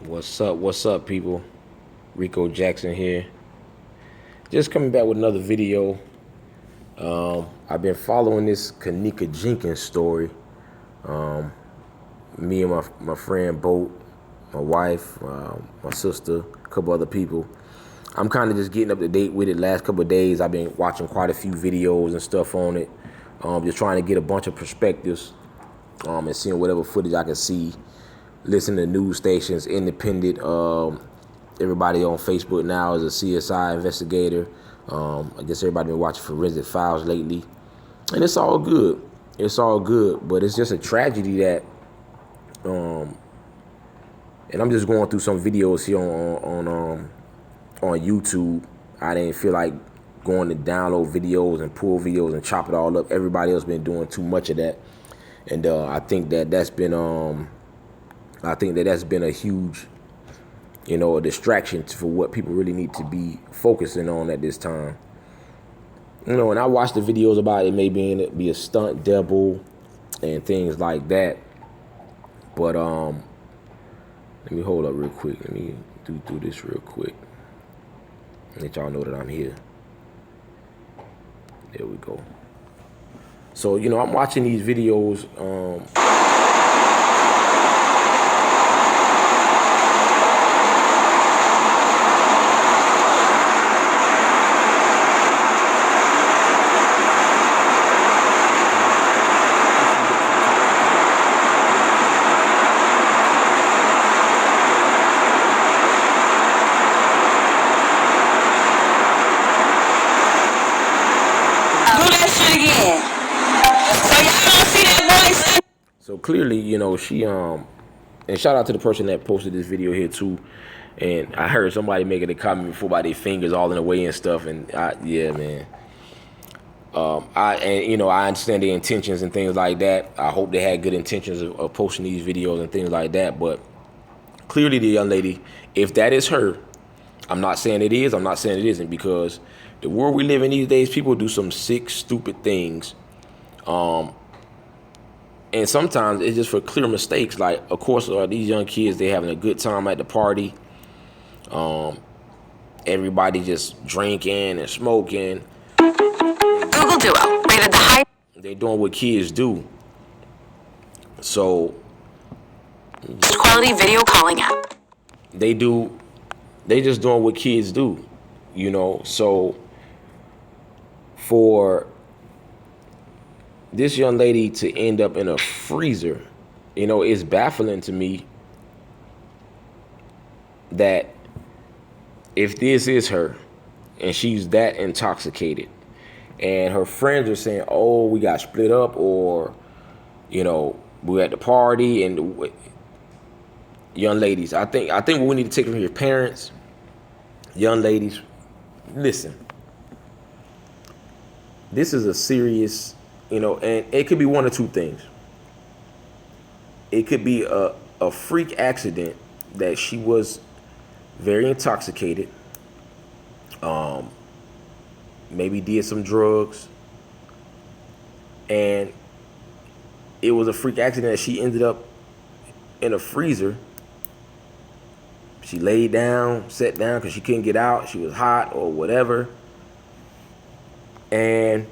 What's up, people? Rico Jackson here. Just coming back with another video. I've been following this Kenneka Jenkins story. Me and my friend Boat, my wife, my sister, a couple other people. I'm kind of just getting up to date with it. Last couple of days, I've been watching quite a few videos and stuff on it. Just trying to get a bunch of perspectives and seeing whatever footage I can see. Listen to news stations, independent. Everybody on Facebook now is a CSI investigator. I guess everybody been watching Forensic Files lately, and it's all good. It's all good, but it's just a tragedy that. And I'm just going through some videos here on YouTube. I didn't feel like going to download videos and pull videos and chop it all up. Everybody else been doing too much of that, and I think that's been a huge, a distraction for what people really need to be focusing on at this time. And I watched the videos about it maybe be a stunt double and things like that. But let me hold up real quick. Let me do this real quick. Let y'all know that I'm here. There we go. So, I'm watching these videos. So clearly, she and shout out to the person that posted this video here too. And I heard somebody making a comment before about their fingers all in the way and stuff. And yeah, man. I understand their intentions and things like that. I hope they had good intentions of posting these videos and things like that. But clearly, the young lady, if that is her, I'm not saying it is. I'm not saying it isn't, because the world we live in these days, people do some sick, stupid things. And sometimes it's just for clear mistakes. Like, of course, these young kids, they having a good time at the party. Everybody just drinking and smoking. Google Duo rated the high. They doing what kids do. So quality video calling app. They just doing what kids do, So for this young lady to end up in a freezer, it's baffling to me that if this is her and she's that intoxicated and her friends are saying, oh, we got split up, or, we're at the party, and young ladies, I think what we need to take from your parents, young ladies, listen, this is a serious, and it could be one of two things. It could be a freak accident that she was very intoxicated, maybe did some drugs, and it was a freak accident that she ended up in a freezer. She laid down, sat down because she couldn't get out. She was hot or whatever, and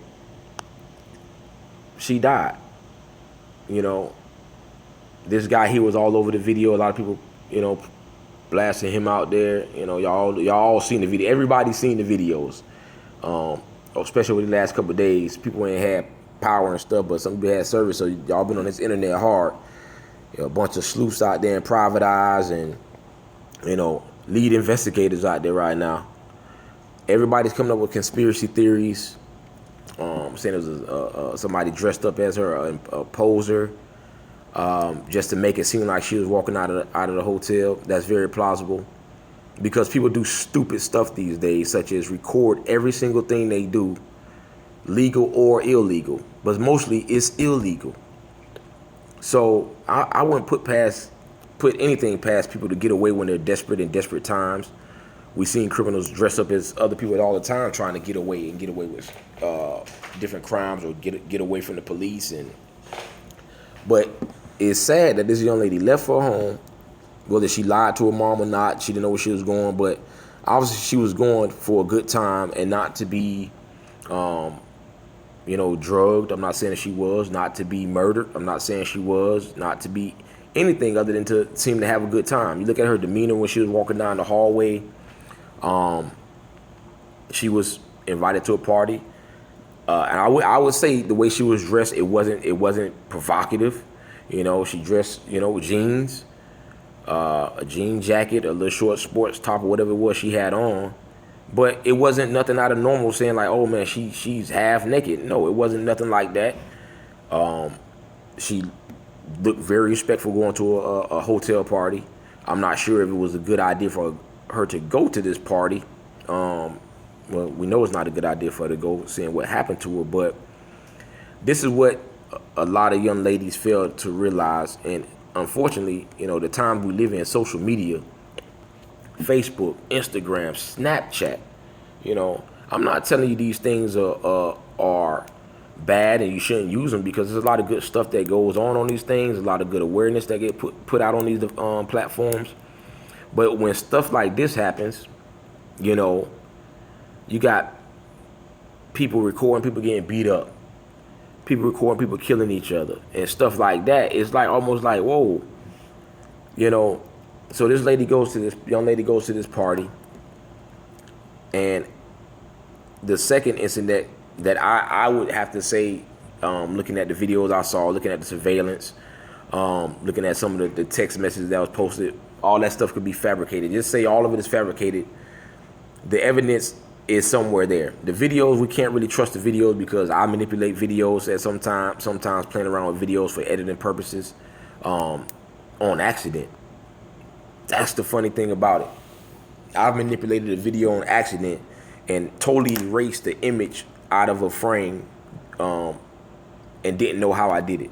she died. This guy, he was all over the video. A lot of people, blasting him out there. Y'all all seen the video. Everybody's seen the videos. Especially with the last couple of days, people ain't had power and stuff, but some people had service. So y'all been on this internet hard. A bunch of sleuths out there and private eyes and lead investigators out there right now. Everybody's coming up with conspiracy theories. Saying it was somebody dressed up as her, a poser, just to make it seem like she was walking out of the hotel. That's very plausible, because people do stupid stuff these days, such as record every single thing they do, legal or illegal, but mostly it's illegal. So I wouldn't put anything past people to get away when they're desperate in desperate times. We've seen criminals dress up as other people all the time, trying to get away with different crimes or get away from the police. But it's sad that this young lady left her home, whether she lied to her mom or not. She didn't know where she was going, but obviously she was going for a good time and not to be, drugged. I'm not saying that she was. Not to be murdered. I'm not saying she was. Not to be anything other than to seem to have a good time. You look at her demeanor when she was walking down the hallway. She was invited to a party. And I would say the way she was dressed, it wasn't provocative. She dressed, with jeans, a jean jacket, a little short sports top, or whatever it was she had on. But it wasn't nothing out of normal saying like, oh man, she's half naked. No, it wasn't nothing like that. She looked very respectful going to a hotel party. I'm not sure if it was a good idea for her to go to this party. Well, we know it's not a good idea for her to go, seeing what happened to her, but this is what a lot of young ladies fail to realize. And unfortunately, the time we live in, social media, Facebook, Instagram, Snapchat, I'm not telling you these things are bad and you shouldn't use them, because there's a lot of good stuff that goes on these things, a lot of good awareness that get put out on these platforms. But when stuff like this happens, you got people recording people getting beat up, people recording people killing each other and stuff like that. It's like almost like, whoa, So this young lady goes to this party, and the second incident that I would have to say, looking at the videos I saw, looking at the surveillance, looking at some of the text messages that was posted, all that stuff could be fabricated. Just say all of it is fabricated. The evidence is somewhere there. The videos, we can't really trust the videos because I manipulate videos at sometimes playing around with videos for editing purposes on accident. That's the funny thing about it. I've manipulated a video on accident and totally erased the image out of a frame and didn't know how I did it.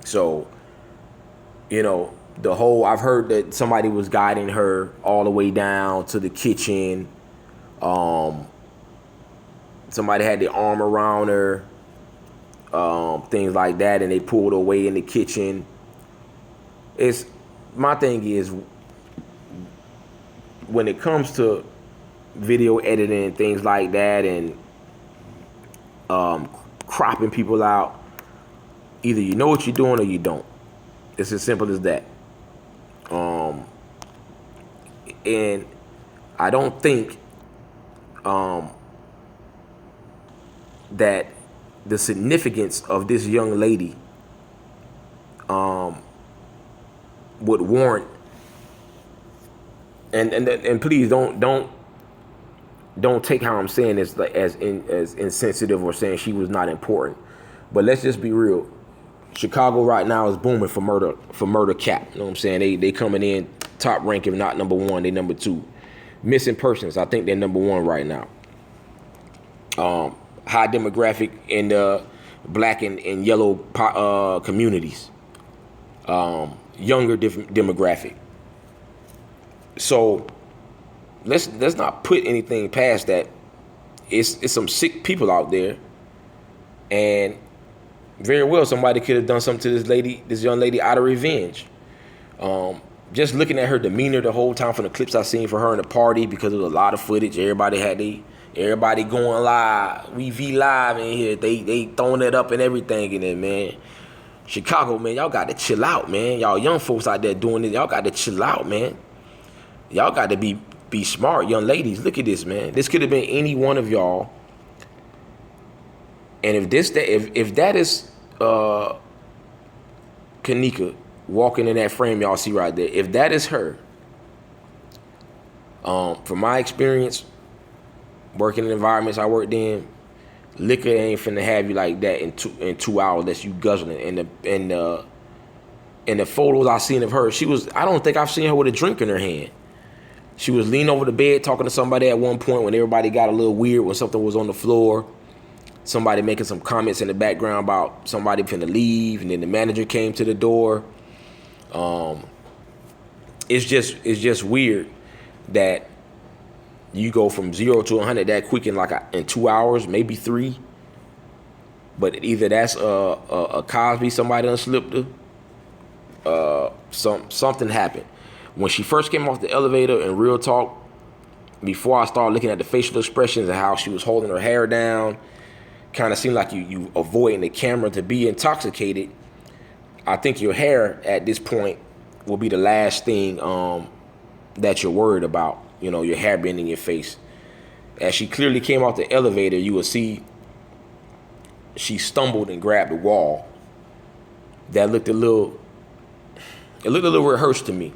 So, I've heard that somebody was guiding her all the way down to the kitchen. Somebody had their arm around her, things like that, and they pulled her away in the kitchen. My thing is, when it comes to video editing and things like that, and cropping people out, either you know what you're doing or you don't. It's as simple as that. And I don't think that the significance of this young lady would warrant, and please don't take how I'm saying this as insensitive or saying she was not important. But let's just be real. Chicago right now is booming for murder cap. You know what I'm saying? They coming in top rank, if not number one, they number two. Missing persons, I think they're number one right now. High demographic in the black and yellow communities. Younger demographic. So let's not put anything past that. It's some sick people out there, and very well somebody could have done something to this young lady out of revenge. Just looking at her demeanor the whole time from the clips I seen for her in the party, because there was a lot of footage. Everybody going live. We live in here. They throwing it up and everything in there, man. Chicago, man, y'all got to chill out, man. Y'all young folks out there doing this, y'all got to chill out, man. Y'all got to be smart, young ladies. Look at this, man. This could have been any one of y'all. And if that is Kenneka walking in that frame y'all see right there, if that is her, from my experience working in environments I worked in, liquor ain't finna have you like that in 2 hours unless you guzzling. And the photos I seen of her, I don't think I've seen her with a drink in her hand. She was leaning over the bed talking to somebody at one point when everybody got a little weird when something was on the floor. Somebody making some comments in the background about somebody finna leave, and then the manager came to the door. It's just weird that you go from 0 to 100 that quick in 2 hours, maybe 3. But either that's a Cosby, somebody done slipped her, something happened. When she first came off the elevator, in real talk, before I started looking at the facial expressions and how she was holding her hair down, kind of seemed like you avoiding the camera to be intoxicated. I think your hair at this point will be the last thing that you're worried about. You know, your hair being in your face. As she clearly came off the elevator, you will see she stumbled and grabbed the wall. That looked a little rehearsed to me.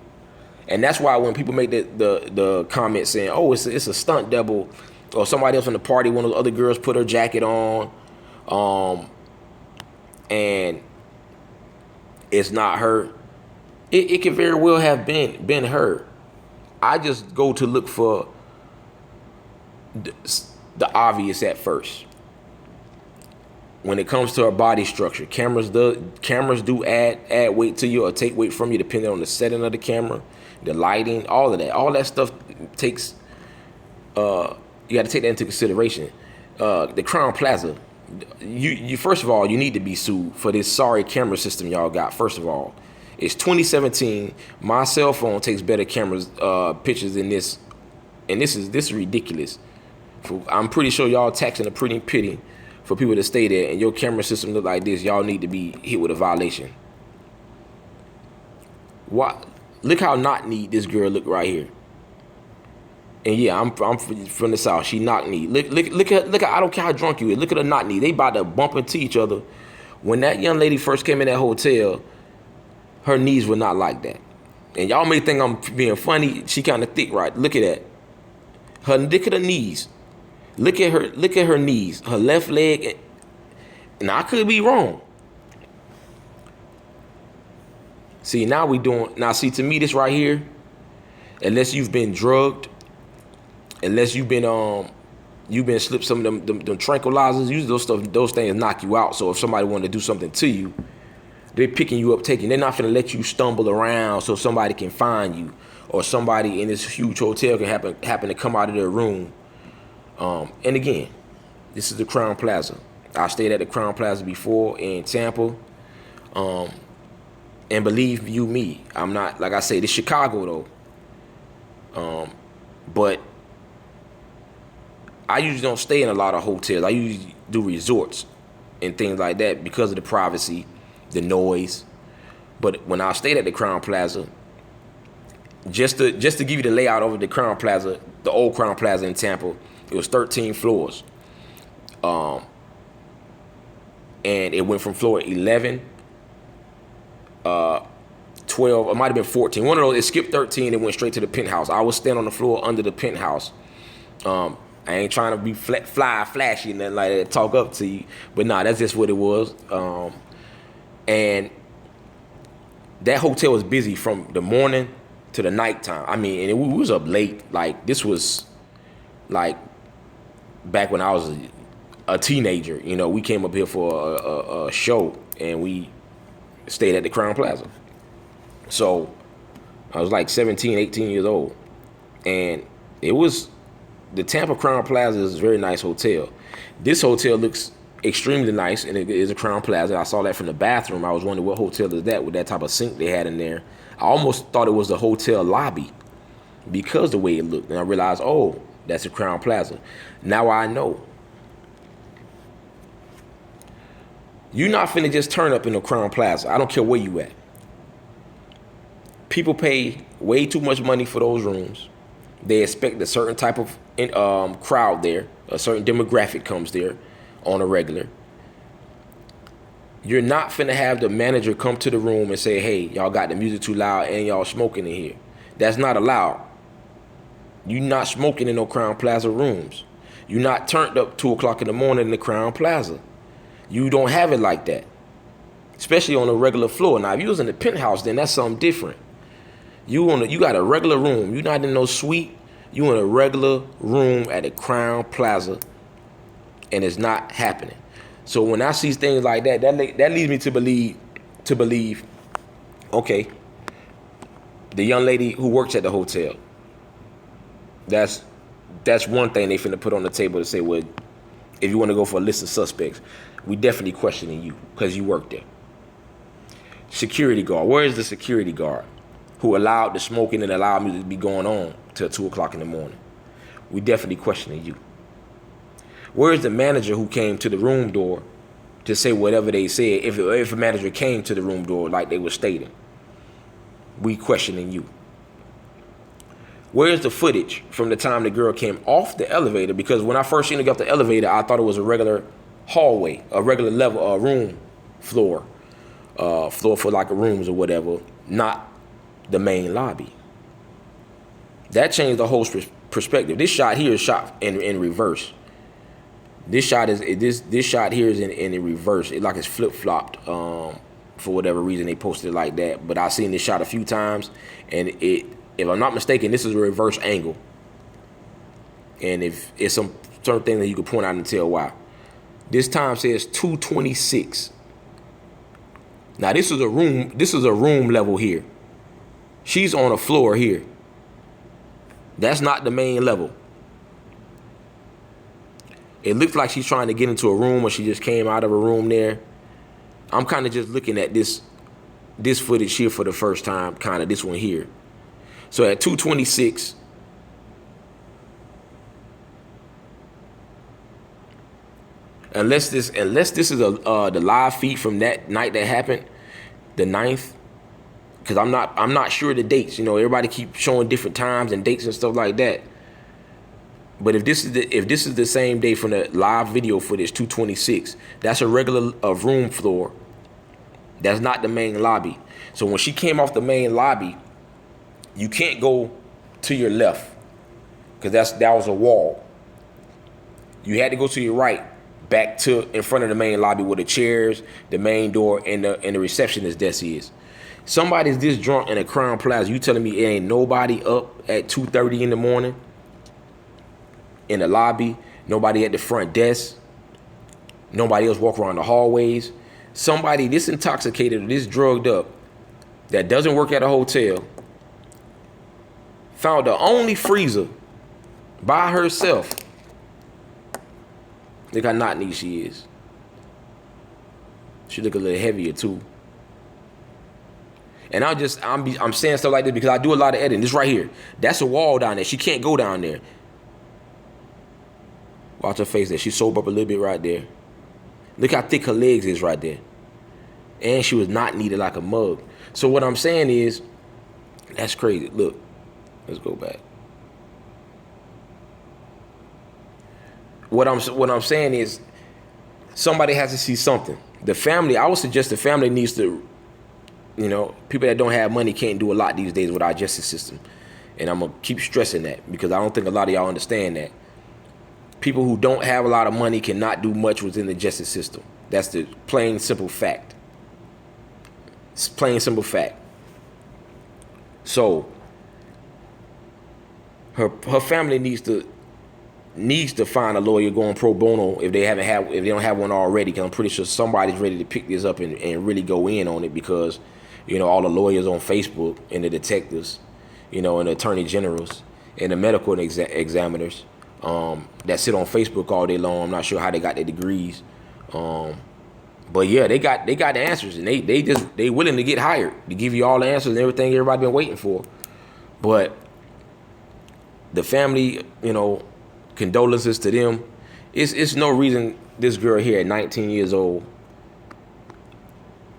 And that's why when people make the comment saying, oh, it's a stunt double, or somebody else in the party, one of the other girls put her jacket on, and it's not her, it could very well have been her. I just go to look for the obvious at first. When it comes to our body structure, cameras do add weight to you or take weight from you depending on the setting of the camera, the lighting, all of that. All that stuff takes, you got to take that into consideration. The Crown Plaza, you first of all, you need to be sued for this sorry camera system y'all got. First of all, it's 2017. My cell phone takes better pictures than this, and this is ridiculous. I'm pretty sure y'all taxing a pretty pity for people to stay there, and your camera system look like this. Y'all need to be hit with a violation. What? Look how not neat this girl look right here. And yeah, I'm from the South. She knock knee. Look at. I don't care how drunk you is. Look at her knock knee. They about to bump into each other. When that young lady first came in that hotel, her knees were not like that. And y'all may think I'm being funny. She kind of thick, right? Look at that. Look at her knees. Look at her knees. Her left leg. Now I could be wrong. See, see, to me, this right here, unless you've been drugged, unless you've been slipped some of them tranquilizers, usually those things knock you out. So if somebody wanted to do something to you, they're picking you up, they're not gonna let you stumble around so somebody can find you, or somebody in this huge hotel can happen to come out of their room. And again, this is the Crown Plaza. I stayed at the Crown Plaza before in Tampa. And believe you me, I'm not, like I say, this Chicago though. But I usually don't stay in a lot of hotels. I usually do resorts and things like that because of the privacy, the noise. But when I stayed at the Crown Plaza, just to give you the layout over the Crown Plaza, the old Crown Plaza in Tampa, it was 13 floors. And it went from floor 11, 12, it might have been 14. One of those, it skipped 13 and went straight to the penthouse. I was standing on the floor under the penthouse. I ain't trying to be flashy and nothing like that, talk up to you. But nah, that's just what it was. And that hotel was busy from the morning to the nighttime. I mean, and we was up late. Like, this was like back when I was a teenager. You know, we came up here for a show and we stayed at the Crown Plaza. So I was like 17, 18 years old. And it was, the Tampa Crown Plaza is a very nice hotel. This hotel looks extremely nice, and it is a Crown Plaza. I saw that from the bathroom. I was wondering what hotel is that with that type of sink they had in there. I almost thought it was the hotel lobby because the way it looked. And I realized, oh, that's a Crown Plaza. Now I know. You're not finna just turn up in the Crown Plaza. I don't care where you at. People pay way too much money for those rooms. They expect a certain type of crowd there. A certain demographic comes there on a regular. You're not finna have the manager come to the room and say, hey, y'all got the music too loud and y'all smoking in here. That's not allowed. You're not smoking in no Crown Plaza rooms. You're not turned up 2 o'clock in the morning in the Crown Plaza. You don't have it like that, especially on a regular floor. Now, if you was in the penthouse, then that's something different. You got a regular room. You're not in no suite. You in a regular room at the Crown Plaza, and it's not happening. So when I see things like that, that leads me to believe, okay, the young lady who works at the hotel, that's one thing they finna put on the table to say, well, if you want to go for a list of suspects, we definitely questioning you because you work there. security guard? Where is the security guard who allowed the smoking and the loud music to be going on till 2 o'clock in the morning? We definitely questioning you. Where is the manager who came to the room door to say whatever they said? If a manager came to the room door like they were stating, we questioning you. Where's the footage from the time the girl came off the elevator? Because when I first seen her get off the elevator, I thought it was a regular hallway, a regular level, a room floor for like rooms or whatever, not the main lobby. That changed the whole perspective. This shot here is shot in reverse. This shot here is in reverse. It like it's flip flopped. For whatever reason they posted it like that. But I've seen this shot a few times, and if I'm not mistaken, this is a reverse angle. And if it's some certain thing that you can point out and tell why. This time says 2:26. Now this is a room level here. She's on a floor here. That's not the main level. It looks like she's trying to get into a room, or she just came out of a room there. I'm kind of just looking at this footage here for the first time, kind of this one here. So at 2:26, unless this is the live feed from that night that happened, the 9th, because I'm not sure the dates. You know, everybody keep showing different times and dates and stuff like that. But if this is the same day from the live video footage, 2:26, that's a regular room floor. That's not the main lobby. So when she came off the main lobby, you can't go to your left because that was a wall. You had to go to your right, back to in front of the main lobby where the chairs, the main door, and the receptionist desk is. Somebody's this drunk in a Crown Plaza. You telling me it ain't nobody up at 2:30 in the morning in the lobby? Nobody at the front desk? Nobody else walk around the hallways? Somebody this intoxicated or this drugged up that doesn't work at a hotel found the only freezer by herself. Look how not neat she is. She look a little heavier too. And I'm saying stuff like this because I do a lot of editing. This right here, that's a wall down there. She can't go down there. Watch her face there. She sober up a little bit right there. Look how thick her legs is right there. And she was not needed like a mug. So what I'm saying is, that's crazy. Look, let's go back. What I'm saying is, somebody has to see something. The family, I would suggest the family needs to, you know, people that don't have money can't do a lot these days with our justice system. And I'm going to keep stressing that because I don't think a lot of y'all understand that. People who don't have a lot of money cannot do much within the justice system. That's the plain, simple fact. It's plain, simple fact. So, her family needs to find a lawyer going pro bono if they don't have one already. Because I'm pretty sure somebody's ready to pick this up and really go in on it because, you know, all the lawyers on Facebook and the detectives, you know, and the attorney generals and the medical examiners that sit on Facebook all day long. I'm not sure how they got their degrees. But yeah, they got the answers, and they willing to get hired to give you all the answers and everything everybody been waiting for. But the family, you know, condolences to them. It's no reason this girl here at 19 years old,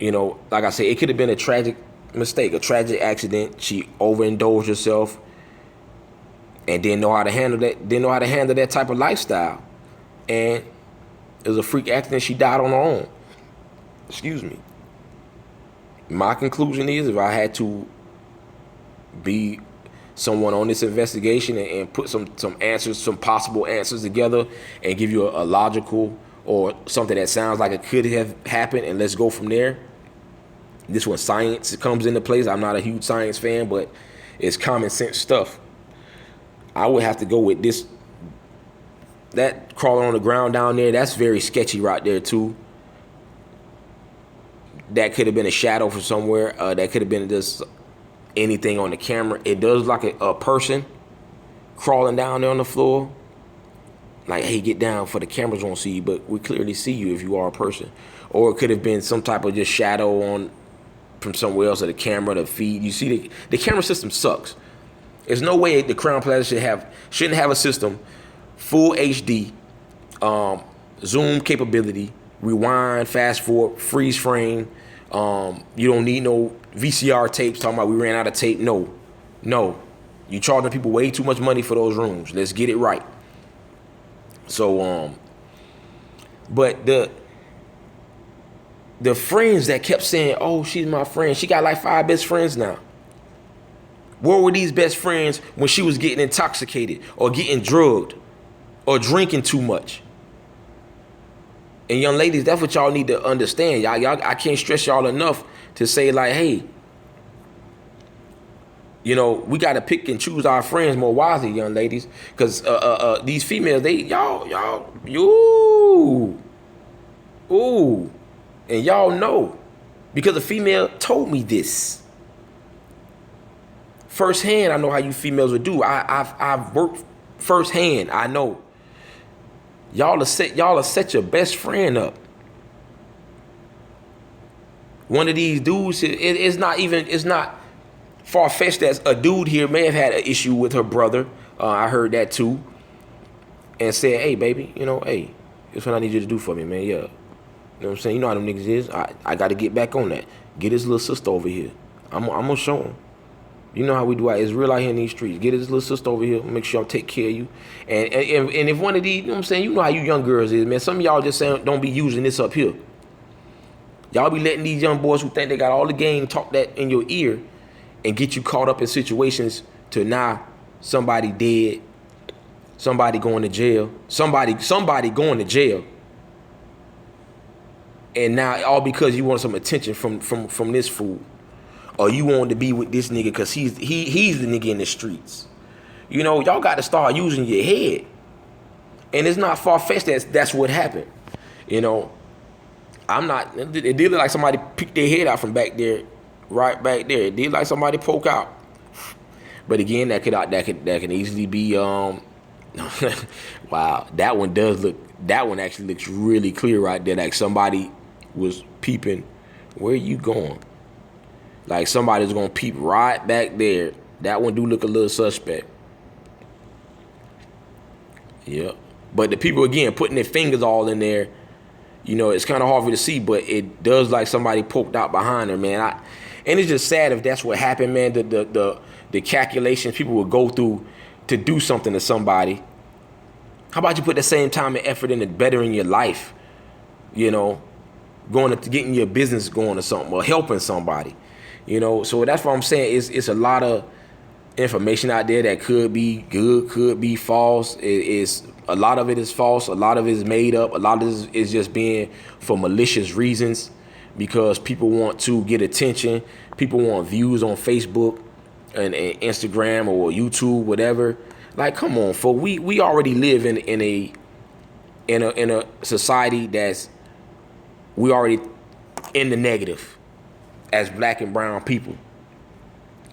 you know, like I said, it could have been a tragic mistake, a tragic accident. She overindulged herself and didn't know how to handle that type of lifestyle. And it was a freak accident. She died on her own. Excuse me. My conclusion is, if I had to be someone on this investigation and put some answers, some possible answers together and give you a logical or something that sounds like it could have happened, and let's go from there. This when science comes into place. I'm not a huge science fan, but it's common sense stuff. I would have to go with this. That crawling on the ground down there, that's very sketchy right there too. That could have been a shadow from somewhere. That could have been just anything on the camera. It does like a person crawling down there on the floor. Like, hey, get down for the cameras won't see you, but we clearly see you if you are a person. Or it could have been some type of just shadow on from somewhere else, or the camera, the feed. You see, the camera system sucks. There's no way the Crown Plaza shouldn't have a system, full HD, zoom capability, rewind, fast forward, freeze frame. You don't need no VCR tapes talking about we ran out of tape. No. You charging people way too much money for those rooms. Let's get it right. So, but the friends that kept saying, oh, she's my friend. She got like 5 best friends now. Where were these best friends when she was getting intoxicated or getting drugged or drinking too much? And young ladies, that's what y'all need to understand. Y'all, I can't stress y'all enough to say like, hey, you know, we got to pick and choose our friends more wisely, young ladies, because these females, and y'all know, because a female told me this firsthand. I know how you females would do. I've worked firsthand. I know. Y'all will set your best friend up. One of these dudes, it's not far-fetched that a dude here may have had an issue with her brother. I heard that too. And said, hey, baby, you know, hey, this what I need you to do for me, man. Yeah. You know what I'm saying? You know how them niggas is. I got to get back on that. Get his little sister over here. I'm going to show him. You know how we do it. It's real out here in these streets. Get his little sister over here. Make sure I take care of you. And if one of these, you know what I'm saying? You know how you young girls is, man. Some of y'all just saying, don't be using this up here. Y'all be letting these young boys who think they got all the game talk that in your ear and get you caught up in situations to now somebody dead, somebody going to jail, somebody going to jail. And now all because you want some attention from this fool. Or you want to be with this nigga because he's the nigga in the streets. You know, y'all got to start using your head. And it's not far-fetched that's what happened. You know, it did look like somebody picked their head out from back there, right back there. It did look like somebody poke out. But again, that could easily be wow, that one actually looks really clear right there. Like somebody was peeping. Where you going? Like somebody's gonna peep right back there. That one do look a little suspect. Yeah. But the people, again, putting their fingers all in there, you know, it's kind of hard for you to see, but it does like somebody poked out behind her, man. And it's just sad if that's what happened, man. The calculations people would go through to do something to somebody. How about you put the same time and effort into bettering your life? You know, going to getting your business going or something, or helping somebody. You know, so that's what I'm saying. It's a lot of information out there that could be good, could be false. A lot of it is false. A lot of it is made up. A lot of it is just being for malicious reasons because people want to get attention. People want views on Facebook and Instagram or YouTube, whatever. Like, come on, folks. We already live in a society that's we already in the negative. As black and brown people,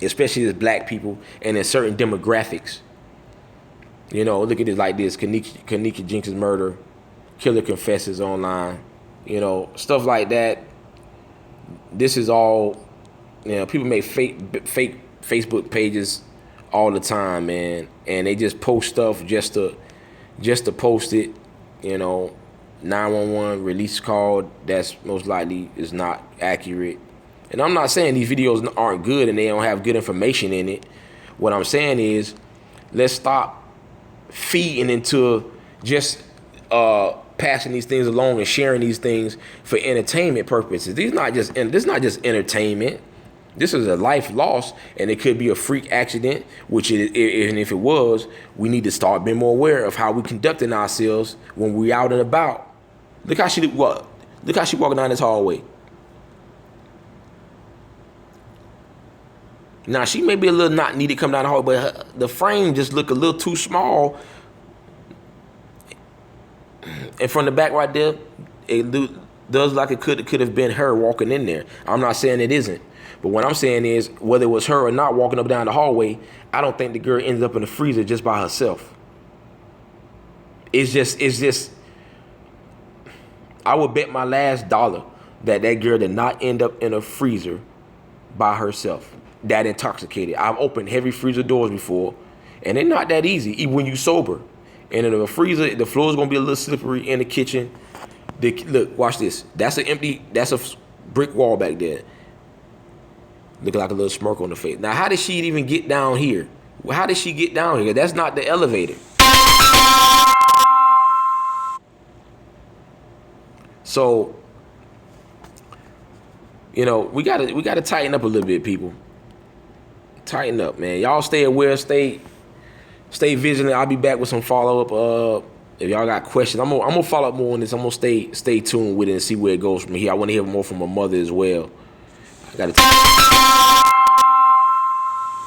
especially as black people and in certain demographics. You know, look at it like this. Kenneka Jenkins murder, killer confesses online, you know, stuff like that. This is all, you know, people make fake Facebook pages all the time, man. And they just post stuff just to post it, you know. 911 release call that's most likely is not accurate. And I'm not saying these videos aren't good and they don't have good information in it. What I'm saying is, let's stop feeding into just passing these things along and sharing these things for entertainment purposes. This is not just entertainment. This is a life lost, and it could be a freak accident. And if it was, we need to start being more aware of how we conducting ourselves when we out and about. Look how she walking down this hallway. Now, she may be a little not needed come down the hall, but the frame just look a little too small. And from the back right there, it does like it could have been her walking in there. I'm not saying it isn't. But what I'm saying is, whether it was her or not walking up down the hallway, I don't think the girl ended up in the freezer just by herself. It's just, I would bet my last dollar that girl did not end up in a freezer by herself, that intoxicated. I've opened heavy freezer doors before, and they're not that easy, even when you sober. And in the freezer, the floor is gonna be a little slippery in the kitchen. Look, watch this. That's a brick wall back there. Looking like a little smirk on the face. Now, how did she even get down here? How did she get down here? That's not the elevator. So, you know, we gotta tighten up a little bit, people. Tighten up, man. Y'all stay aware, stay vigilant. I'll be back with some follow-up. If y'all got questions, I'm gonna follow up more on this. I'm gonna stay tuned with it and see where it goes from here. I want to hear more from my mother as well. I gotta